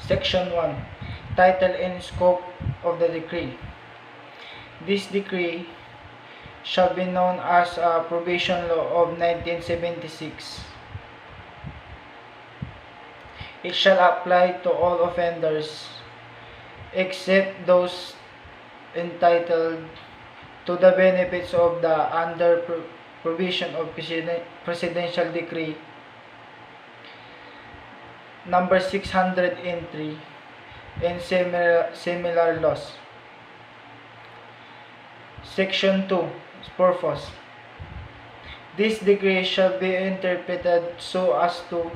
Section 1. Title and scope of the decree. This decree shall be known as a Probation Law of 1976. It shall apply to all offenders except those entitled to the benefits of the under provision of Presidential Decree number 603 and similar laws. Section 2. Purpose. This decree shall be interpreted so as to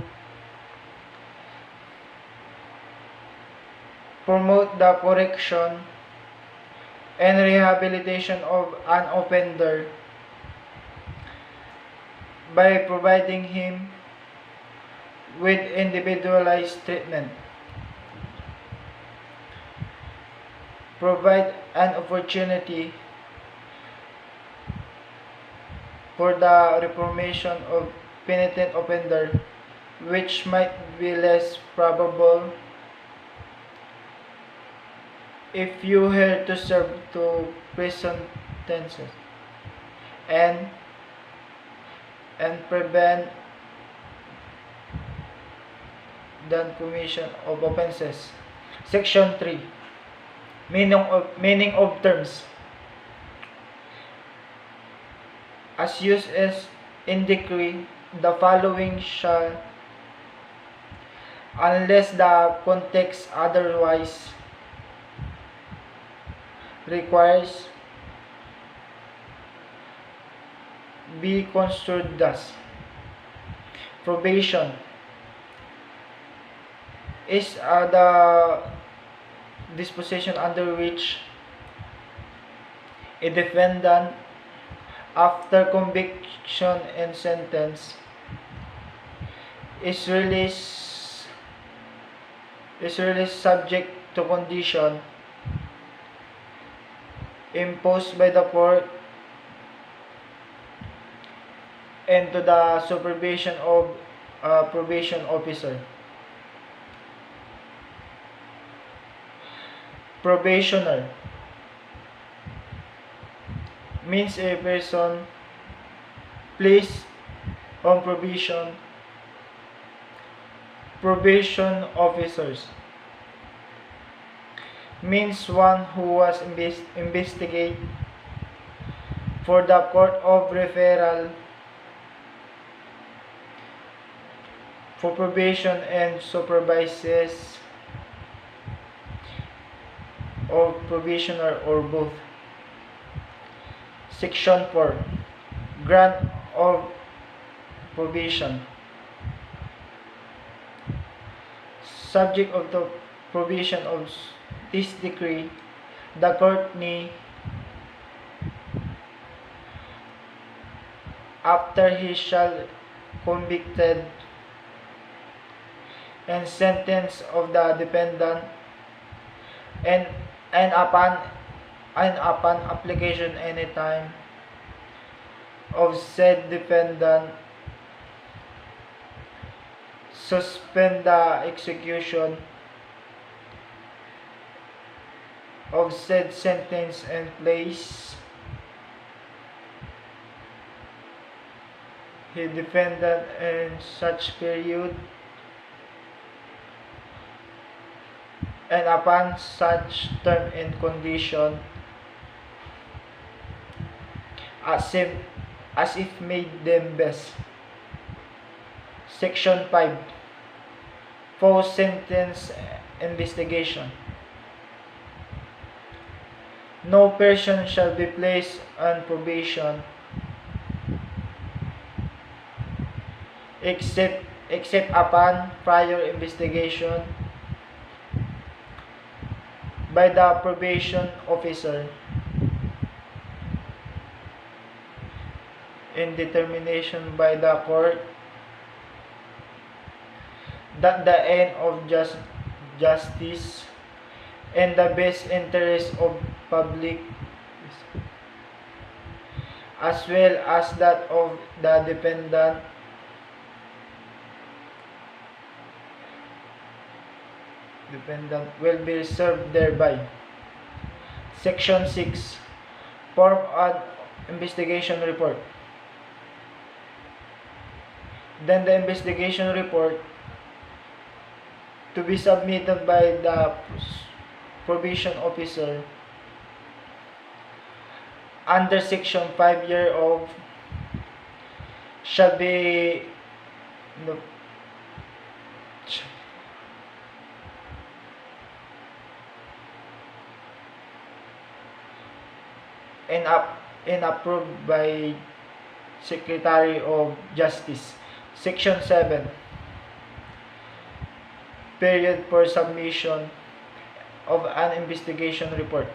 promote the correction and rehabilitation of an offender by providing him with individualized treatment, provide an opportunity for the reformation of penitent offender, which might be less probable if you were to serve to prison sentences, and prevent the commission of offenses. Section 3. Meaning of terms. As used as in decree, the following shall, unless the context otherwise requires, be construed thus. Probation is the disposition under which a defendant, after conviction and sentence, is released subject to condition imposed by the court and to the supervision of a probation officer. Probationer means a person placed on probation. Probation officers means one who was investigated for the court of referral for probation and supervises of probationer or both. Section 4. Grant of probation. Subject of the provision of this decree, the court may, after he shall convicted and sentence of the defendant, and upon application any time of said defendant, suspend the execution of said sentence and place the defendant in such period and upon such term and condition as if made them best. Section 5. Post-sentence investigation. No person shall be placed on probation except upon prior investigation by the probation officer in determination by the court that the end of justice and the best interest of public as well as that of the defendant dependent will be reserved thereby. Section 6. Form an investigation report. Then the investigation report to be submitted by the probation officer under section 5 year of shall be no, and approved by Secretary of Justice. Section 7. Period for submission of an investigation report.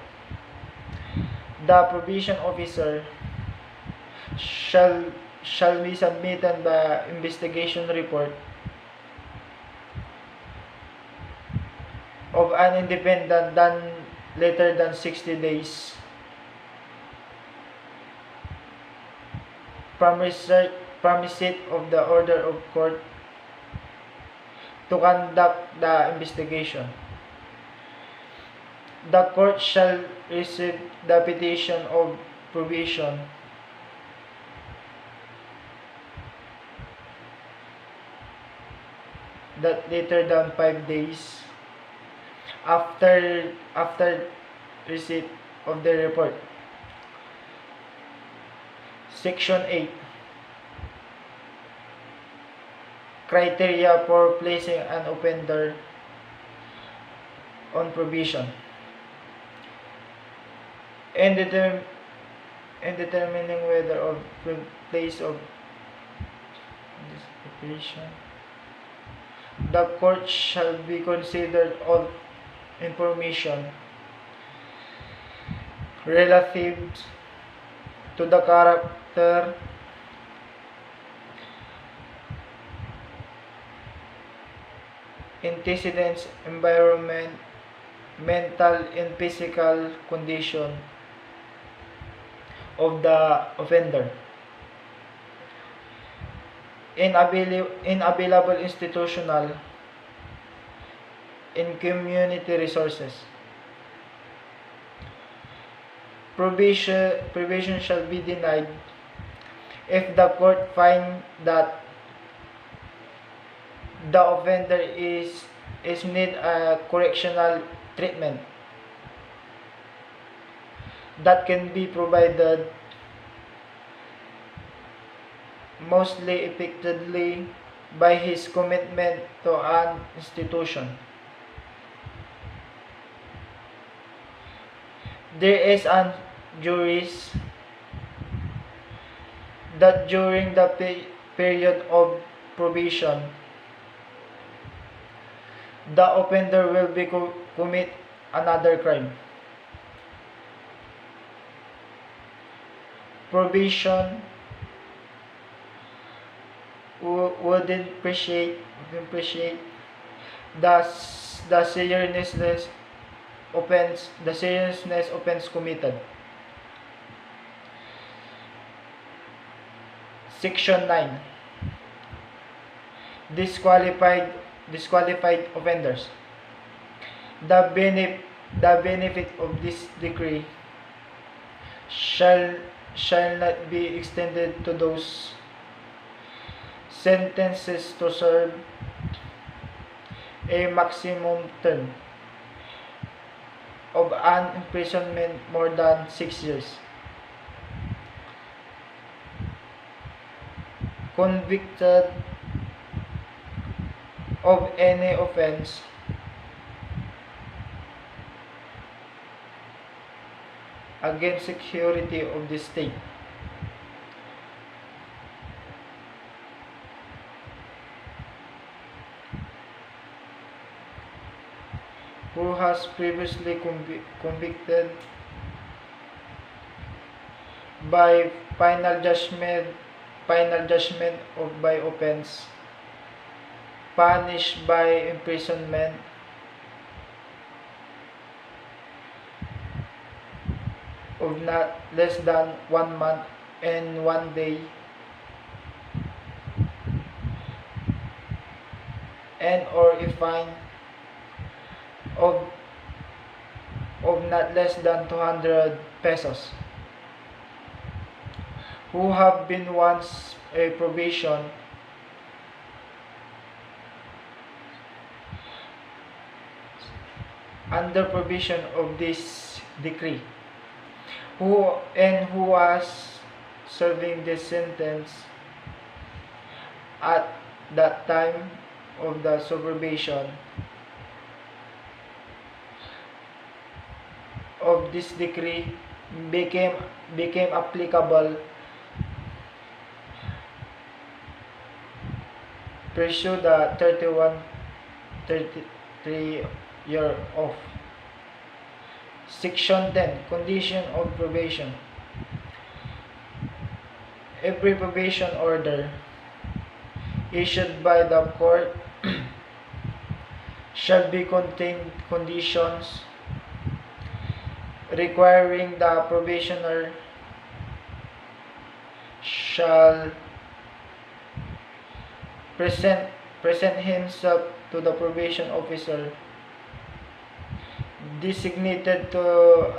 The probation officer shall be submitted the investigation report of an independent done later than 60 days from receipt of the order of court to conduct the investigation. The court shall receive the petition of probation that later than 5 days after receipt of the report. Section 8. Criteria for placing an offender on probation. In determining whether of place of this operation, the court shall be considered all information relative to the character, antecedents, environment, mental and physical condition of the offender, available institutional and community resources. Probation shall be denied if the court find that the offender is need a correctional treatment that can be provided mostly effectively by his commitment to an institution. There is an juris that during the period of probation, the offender will be commit another crime. Probation would appreciate the seriousness offense committed. Section 9. Disqualified offenders. The benefit of this decree shall not be extended to those sentences to serve a maximum term of an imprisonment more than 6 years. Convicted of any offense against security of the state, who has previously convicted by final judgment of by offense punished by imprisonment of not less than 1 month and 1 day, and or a fine of not less than 200 pesos, who have been once a probation under provision of this decree, who was serving this sentence at that time of the supervision of this decree became applicable, pursue the 33 year of Section 10 Condition of Probation. Every probation order issued by the court shall be contain conditions requiring the probationer shall present himself to the probation officer designated to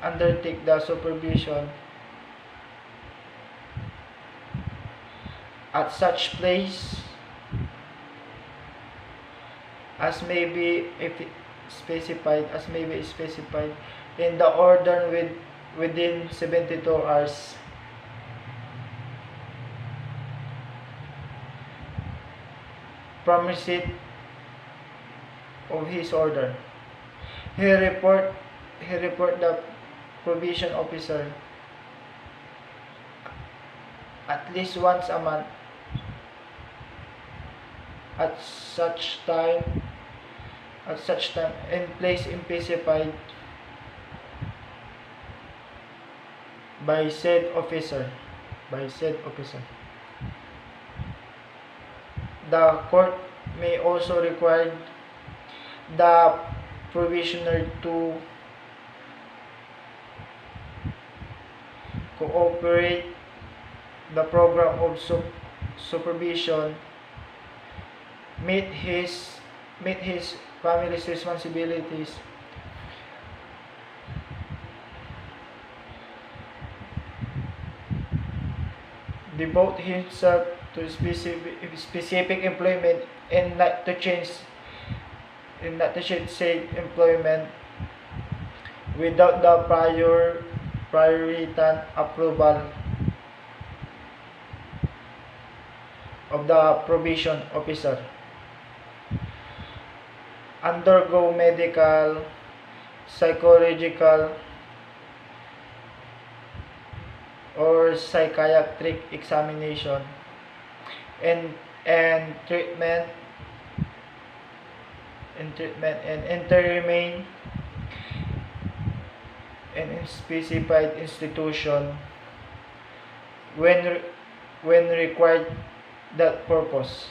undertake the supervision at such place as may be specified in the order within 72 hours from receipt of his order. He report the probation officer at least once a month at such time and place specified by said officer. The court may also require the probationer to cooperate the program of supervision, meet his family's responsibilities, devote himself to specific employment, and not to change said employment without the prior written approval of the probation officer. Undergo medical, psychological, or psychiatric examination and treatment and enter remain in specified institution when required that purpose.